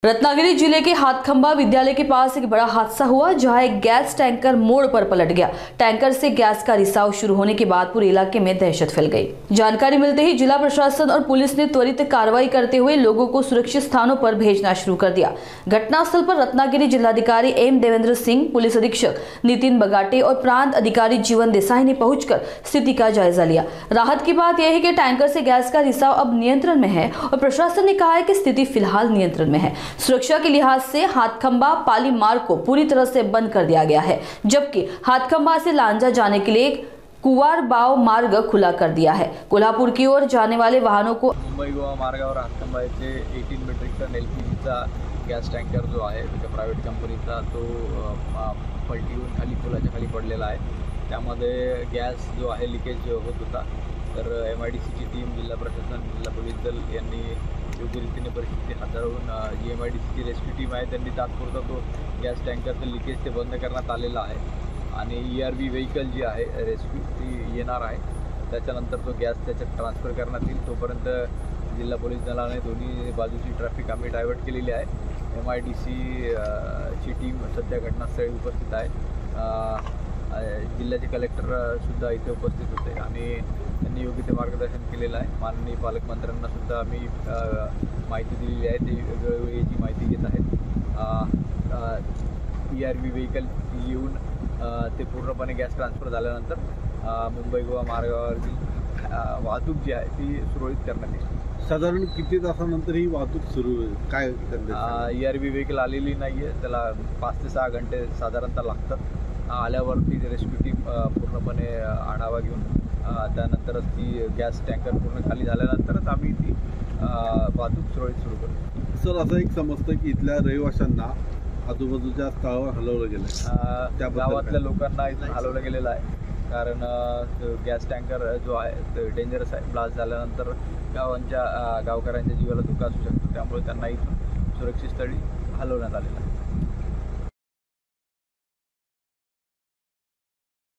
रत्नागिरी जिले के हाथखंबा विद्यालय के पास एक बड़ा हादसा हुआ, जहां एक गैस टैंकर मोड़ पर पलट गया। टैंकर से गैस का रिसाव शुरू होने के बाद पूरे इलाके में दहशत फैल गई। जानकारी मिलते ही जिला प्रशासन और पुलिस ने त्वरित कार्रवाई करते हुए लोगों को सुरक्षित स्थानों पर भेजना शुरू कर दिया। घटनास्थल पर रत्नागिरी जिलाधिकारी एम देवेंद्र सिंह, पुलिस अधीक्षक नितिन बगाटे और प्रांत अधिकारी जीवन देसाई ने पहुंचकर स्थिति का जायजा लिया। राहत की बात यह है कि टैंकर से गैस का रिसाव अब नियंत्रण में है और प्रशासन ने कहा है कि स्थिति फिलहाल नियंत्रण में है। सुरक्षा के लिहाज से हाथखंबा पाली मार्ग को पूरी तरह से बंद कर दिया गया है, जबकि हाथखंबा से लांजा जाने के लिए कुवार बाव मार्ग खुला कर दिया है। कोल्हापुर की ओर जाने वाले वाहनों को मुंबई गोवा मार्गावर हाथखंबा येथे 18 मेट्रिक टन एलपीजीचा गॅस टँकर जो आहे त्याच्या प्रायव्हेट कंपनीचा तो पलटीहून खाली पुलाच्या खाली पडलेला आहे। त्यामध्ये गॅस जो आहे लिकेज होत होता। तर MIDCची टीम, जिल्हा प्रशासन, जिल्हा पोलीस दल यांनी योग्य रीतीने परिस्थिती हाताळून जी MIDCची रेस्क्यू टीम आहे त्यांनी तात्पुरता तो गॅस टँकरचं लिकेज ते बंद करण्यात आलेला आहे आणि ERV व्हेकल जी आहे रेस्क्यू ती येणार आहे। त्याच्यानंतर तो गॅस त्याच्यात ट्रान्सफर करण्यात येईल। तोपर्यंत जिल्हा पोलीस दलाने दोन्ही बाजूची ट्रॅफिक आम्ही डायव्हर्ट केलेली आहे। MIDCची टीम सध्या घटनास्थळी उपस्थित आहे। जिल्ह्याचे कलेक्टर सुद्धा इथे उपस्थित होते आणि त्यांनी योग्य ते मार्गदर्शन केलेलं आहे। माननीय पालकमंत्र्यांना सुद्धा आम्ही माहिती दिलेली आहे, ते वेळोवेळी याची माहिती घेत आहेत। ERV व्हेकल येऊन ते पूर्णपणे गॅस ट्रान्सफर झाल्यानंतर मुंबई गोवा मार्गावरील वाहतूक जी आहे ती सुरळीत करण्यात येईल। साधारण किती तासानंतर ही वाहतूक सुरू होईल? काय ERV व्हेकल आलेली नाही आहे, त्याला 5 ते 6 घंटे साधारणतः लागतात। आल्यावरती रेस्क्यू टीम पूर्णपणे आढावा घेऊन त्यानंतरच ती गॅस टँकर पूर्ण खाली झाल्यानंतरच आम्ही ती वाहतूक सुरळीत सुरू करू। सर, असं एक समजतं की इथल्या रहिवाशांना आजूबाजूच्या स्थळावर हलवलं गेलं, गावातल्या लोकांना इथून हलवलं गेलेलं आहे, कारण गॅस टँकर जो आहे तो डेंजरस आहे। ब्लास्ट झाल्यानंतर गावकऱ्यांच्या जीवाला धोका असू शकतो, त्यामुळे त्यांना इथून सुरक्षित स्थळी हलवण्यात आलेलं आहे।